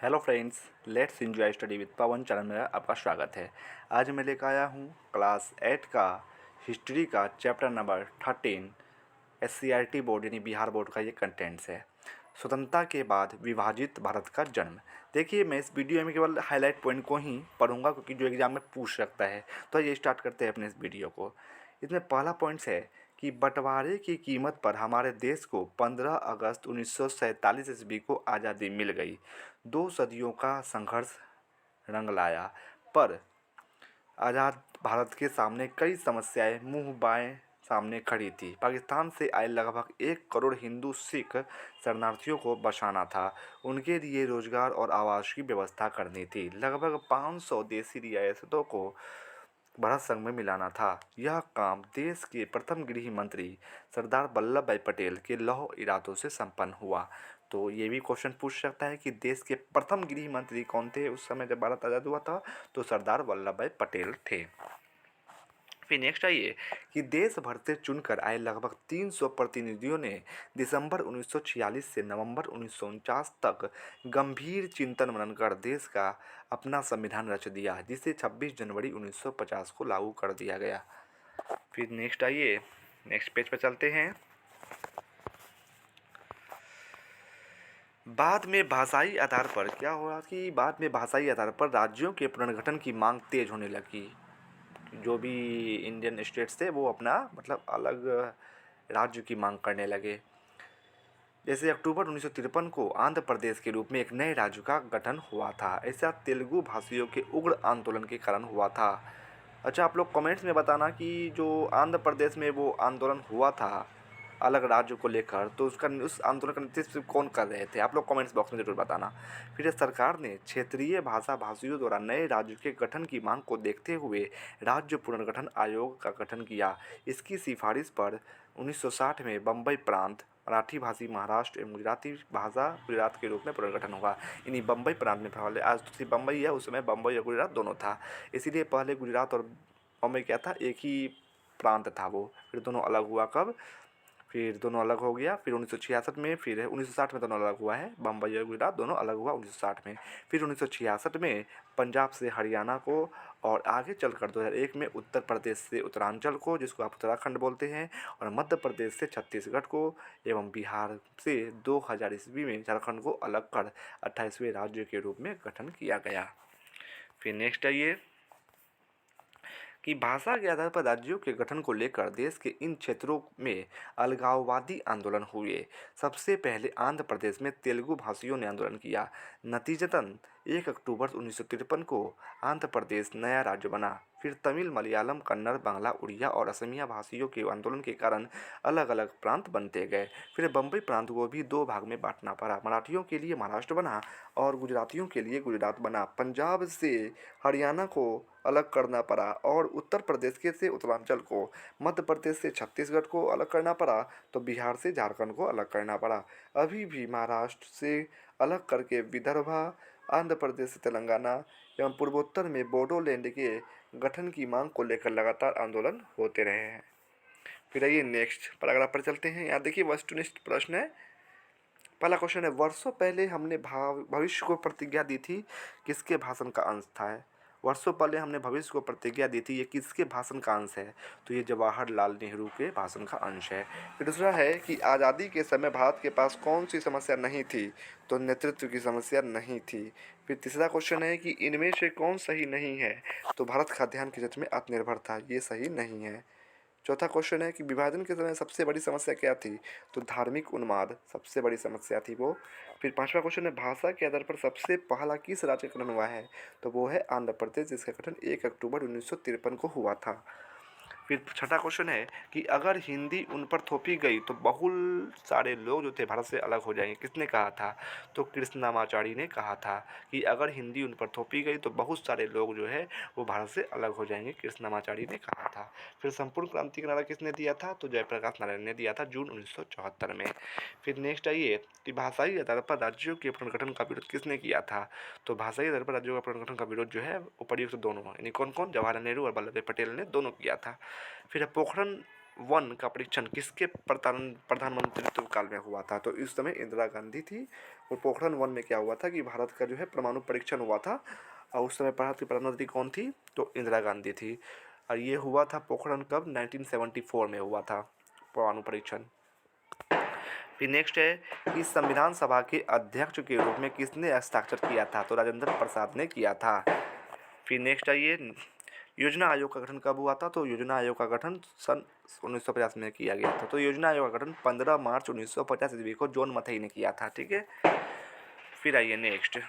Hello friends, let's enjoy study with Pawan channel में आपका स्वागत है। आज मैं लेकर आया हूँ क्लास 8 का हिस्ट्री का चैप्टर नंबर 13। SCERT बोर्ड यानी बिहार बोर्ड का ये कंटेंट्स है। स्वतंत्रता के बाद विभाजित भारत का जन्म। देखिए, मैं इस वीडियो में केवल हाईलाइट पॉइंट को ही पढ़ूंगा क्योंकि जो एग्जाम में पूछ सकता है। तो ये स्टार्ट करते हैं अपने इस वीडियो को। इसमें पहला पॉइंट्स है कि बंटवारे की कीमत पर हमारे देश को 15 अगस्त 1947 ईस्वी को आज़ादी मिल गई। 2 सदियों का संघर्ष रंग लाया, पर आज़ाद भारत के सामने कई समस्याएं मुंह बाएं सामने खड़ी थी। पाकिस्तान से आए लगभग 1 करोड़ हिंदू सिख शरणार्थियों को बचाना था, उनके लिए रोजगार और आवास की व्यवस्था करनी थी। लगभग 500 देसी रियासतों को भारत संघ में मिलाना था। यह काम देश के प्रथम गृह मंत्री सरदार वल्लभ भाई पटेल के लौह इरादों से संपन्न हुआ। तो ये भी क्वेश्चन पूछ सकता है कि देश के प्रथम गृह मंत्री कौन थे उस समय जब भारत आज़ाद हुआ था। तो सरदार वल्लभ भाई पटेल थे। फिर नेक्स्ट आइए कि देश भर से चुनकर आए लगभग 300 प्रतिनिधियों ने दिसंबर 1946 से नवंबर 1949 तक गंभीर चिंतन मनन कर देश का अपना संविधान रच दिया, जिसे 26 जनवरी 1950 को लागू कर दिया गया। फिर नेक्स्ट आइए, नेक्स्ट पेज पर चलते हैं। बाद में भाषाई आधार पर क्या हुआ कि बाद में भाषाई आधार पर राज्यों के पुनर्गठन की मांग तेज होने लगी। जो भी इंडियन स्टेट्स थे वो अपना मतलब अलग राज्य की मांग करने लगे। जैसे अक्टूबर 1953 को आंध्र प्रदेश के रूप में एक नए राज्य का गठन हुआ था। ऐसा तेलुगु भाषियों के उग्र आंदोलन के कारण हुआ था। अच्छा, आप लोग कमेंट्स में बताना कि जो आंध्र प्रदेश में वो आंदोलन हुआ था अलग राज्य को लेकर, तो उस आंदोलन का नेतृत्व कौन कर रहे थे, आप लोग कमेंट्स बॉक्स में जरूर बताना। फिर सरकार ने क्षेत्रीय भाषा भाषियों द्वारा नए राज्य के गठन की मांग को देखते हुए राज्य पुनर्गठन आयोग का गठन किया। इसकी सिफारिश पर 1960 में बम्बई प्रांत, मराठी भाषी महाराष्ट्र एवं गुजराती भाषा गुजरात के रूप में पुनर्गठन हुआ। इन्हीं बम्बई प्रांत में पहले, आज तो सिर्फ बम्बई है, उस समय बम्बई और गुजरात दोनों था। इसीलिए पहले गुजरात और बम्बई क्या था, एक ही प्रांत था वो। फिर दोनों अलग हुआ कब, फिर दोनों अलग हो गया फिर 1966 में, फिर 1960 में दोनों अलग हुआ है। बम्बई और गुजरात दोनों अलग हुआ 1960 में। फिर 1966 में पंजाब से हरियाणा को, और आगे चलकर 2001 में उत्तर प्रदेश से उत्तरांचल को, जिसको आप उत्तराखंड बोलते हैं, और मध्य प्रदेश से छत्तीसगढ़ को, एवं बिहार से 2000 ईस्वी में झारखंड को अलग कर 28वें राज्य के रूप में गठन किया गया। फिर नेक्स्ट आइए कि भाषा के आधार पर राज्यों के गठन को लेकर देश के इन क्षेत्रों में अलगाववादी आंदोलन हुए। सबसे पहले आंध्र प्रदेश में तेलुगु भाषियों ने आंदोलन किया। नतीजतन 1 अक्टूबर 1953 को आंध्र प्रदेश नया राज्य बना। फिर तमिल, मलयालम, कन्नड़, बांग्ला, उड़िया और असमिया भाषियों के आंदोलन के कारण अलग अलग प्रांत बनते गए। फिर बम्बई प्रांत को भी 2 भाग में बांटना पड़ा। मराठियों के लिए महाराष्ट्र बना और गुजरातियों के लिए गुजरात बना। पंजाब से हरियाणा को अलग करना पड़ा और उत्तर प्रदेश के से उत्तरांचल को, मध्य प्रदेश से छत्तीसगढ़ को अलग करना पड़ा, तो बिहार से झारखंड को अलग करना पड़ा। अभी भी महाराष्ट्र से अलग करके विदर्भा, आंध्र प्रदेश से तेलंगाना एवं पूर्वोत्तर में बोडोलैंड के गठन की मांग को लेकर लगातार आंदोलन होते रहे हैं। फिर आइए नेक्स्ट पैराग्राफ पर चलते हैं। यहाँ देखिए वस्तुनिष्ठ प्रश्न है। पहला क्वेश्चन है, वर्षों पहले हमने भविष्य को प्रतिज्ञा दी थी, किसके भाषण का अंश था? वर्षों पहले हमने भविष्य को प्रतिज्ञा दी थी, ये किसके भाषण का अंश है? तो ये जवाहरलाल नेहरू के भाषण का अंश है। फिर दूसरा है कि आज़ादी के समय भारत के पास कौन सी समस्या नहीं थी? तो नेतृत्व की समस्या नहीं थी। फिर तीसरा क्वेश्चन है कि इनमें से कौन सही नहीं है? तो भारत खाद्यान्न के क्षेत्र में आत्मनिर्भर था, ये सही नहीं है। चौथा क्वेश्चन है कि विभाजन के समय सबसे बड़ी समस्या क्या थी? तो धार्मिक उन्माद सबसे बड़ी समस्या थी वो। फिर पांचवा क्वेश्चन है, भाषा के आधार पर सबसे पहला किस राज्य का गठन हुआ है? तो वो है आंध्र प्रदेश, जिसका गठन 1 अक्टूबर 1953 को हुआ था। फिर छठा क्वेश्चन है कि अगर हिंदी उन पर थोपी गई तो बहुत सारे लोग जो थे भारत से अलग हो जाएंगे, किसने कहा था? तो कृष्णमाचारी ने कहा था कि अगर हिंदी उन पर थोपी गई तो बहुत सारे लोग जो है वो भारत से अलग हो जाएंगे, कृष्णमाचारी ने कहा था। फिर संपूर्ण क्रांति का नारा किसने दिया था? तो जयप्रकाश नारायण ने दिया था जून 1974 में। फिर नेक्स्ट आइए कि भाषाई आधार पर राज्यों के पुनर्गठन का विरोध किसने किया था? तो भाषाई आधार पर राज्यों का पुनर्गठन का विरोध जो है उपर्युक्त दोनों, यानी कौन कौन? जवाहरलाल नेहरू और वल्लभ भाई पटेल ने दोनों किया था। फिर पोखरण 1 का परीक्षण किसके प्रधानमंत्रित्व काल में हुआ था? तो इस समय इंदिरा गांधी थी और पोखरण 1 में क्या हुआ था कि भारत का जो है परमाणु परीक्षण हुआ था, और उस समय भारत की प्रधानमंत्री कौन थी, तो इंदिरा गांधी थी। और ये हुआ था पोखरण कब, 1974 में हुआ था परमाणु परीक्षण। फिर नेक्स्ट है कि संविधान सभा के अध्यक्ष के रूप में किसने हस्ताक्षर किया था, तो राजेंद्र प्रसाद ने किया था। फिर नेक्स्ट आइए, योजना आयोग का गठन कब हुआ था, तो योजना आयोग का गठन सन 1950 में किया गया था। तो योजना आयोग का गठन 15 मार्च 1950 ईस्वी को जॉन मथई ने किया था, ठीक है। फिर आइए नेक्स्ट,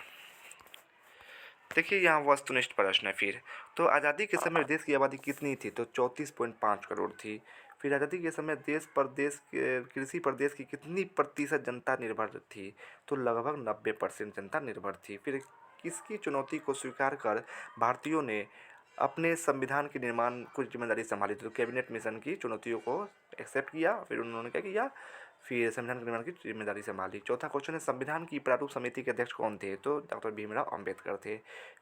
देखिए यहाँ वस्तुनिष्ठ प्रश्न है। फिर तो आज़ादी के समय देश की आबादी कितनी थी, तो 34.5 करोड़ थी। फिर आज़ादी के समय देश पर देश के कृषि पर देश की कितनी प्रतिशत जनता निर्भर थी, तो लगभग 90% जनता निर्भर थी। फिर किसकी चुनौती को स्वीकार कर भारतीयों ने अपने संविधान के निर्माण को जिम्मेदारी संभाली, तो कैबिनेट मिशन की चुनौतियों को एक्सेप्ट किया, फिर उन्होंने क्या किया, फिर संविधान के निर्माण की जिम्मेदारी संभाली। चौथा क्वेश्चन है संविधान की प्रारूप समिति के अध्यक्ष कौन थे, तो डॉक्टर भीमराव अंबेडकर थे।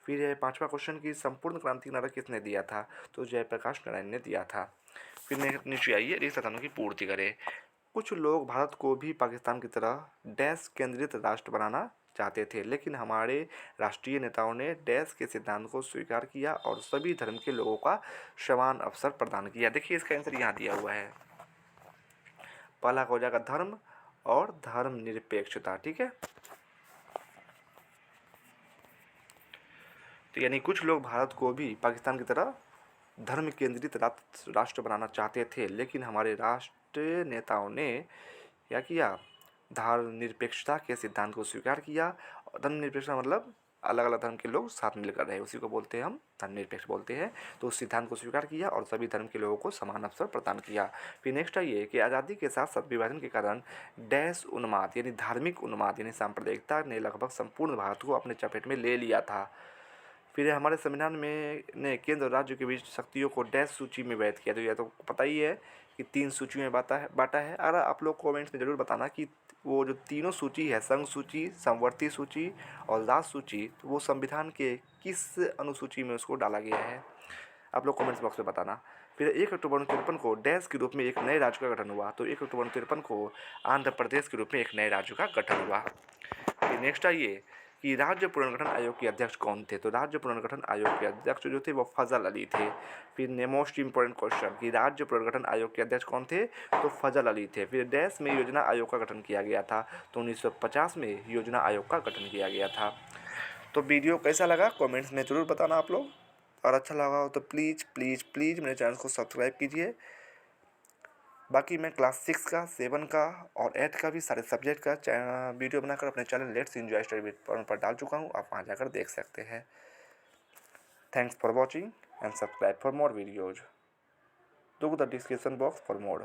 फिर है पांचवा क्वेश्चन की संपूर्ण क्रांति नारा किसने दिया था, तो जयप्रकाश नारायण ने दिया था। फिर नीचे आइए, रिक्त कथनों की पूर्ति करें। कुछ लोग भारत को भी पाकिस्तान की तरह डैश केंद्रित राष्ट्र बनाना चाहते थे, लेकिन हमारे राष्ट्रीय नेताओं ने डैश के सिद्धांत को स्वीकार किया और सभी धर्म के लोगों का समान अवसर प्रदान किया। देखिए इसका आंसर यहाँ दिया हुआ है, पहला हो जाएगा धर्म और धर्मनिरपेक्षता, ठीक है। तो यानी कुछ लोग भारत को भी पाकिस्तान की तरह धर्म केंद्रित राष्ट्र बनाना चाहते थे, लेकिन हमारे राष्ट्रीय नेताओं ने क्या किया, धर्मनिरपेक्षता के सिद्धांत को स्वीकार किया। और धर्मनिरपेक्षता मतलब अलग अलग धर्म के लोग साथ मिलकर रहे, उसी को बोलते हैं हम धर्मनिरपेक्ष बोलते हैं। तो उस सिद्धांत को स्वीकार किया और सभी धर्म के लोगों को समान अवसर प्रदान किया। फिर नेक्स्ट है कि आज़ादी के साथ साथ विभाजन के कारण डैश उन्माद यानी धार्मिक उन्माद यानी सांप्रदायिकता ने लगभग संपूर्ण भारत को अपने चपेट में ले लिया था। फिर हमारे संविधान में ने केंद्र और राज्य के बीच शक्तियों को डैश सूची में व्यक्त किया, तो यह तो पता ही है कि 3 सूची में बांटा है। और आप लोग कमेंट्स में ज़रूर बताना कि वो जो तीनों सूची है, संघ सूची, समवर्ती सूची और राज सूची, तो वो संविधान के किस अनुसूची में उसको डाला गया है, आप लोग कमेंट्स बॉक्स में बताना। फिर 1 अक्टूबर 1953 को डैश के रूप में एक नए राज्य का गठन हुआ, तो 1 अक्टूबर 1953 को आंध्र प्रदेश के रूप में एक नए राज्य का गठन हुआ। फिर नेक्स्ट आइए कि राज्य पुनर्गठन आयोग के अध्यक्ष कौन थे, तो राज्य पुनर्गठन आयोग के अध्यक्ष जो थे वो फजल अली थे। फिर मोस्ट इंपॉर्टेंट क्वेश्चन कि राज्य पुनर्गठन आयोग के अध्यक्ष कौन थे, तो फजल अली थे। फिर डैश में योजना आयोग का गठन किया गया था, तो 1950 में योजना आयोग का गठन किया गया था। तो वीडियो कैसा लगा कमेंट्स में ज़रूर बताना आप लोग, और अच्छा लगा हो तो प्लीज़ प्लीज़ प्लीज़ मेरे चैनल को सब्सक्राइब कीजिए। बाकी मैं क्लास 6 का, 7 का और 8 का भी सारे सब्जेक्ट का वीडियो बनाकर अपने चैनल लेट्स एंजॉय स्टडी पर डाल चुका हूँ, आप वहाँ जाकर देख सकते हैं। Thanks for watching and subscribe for more videos. Look at the description box for more.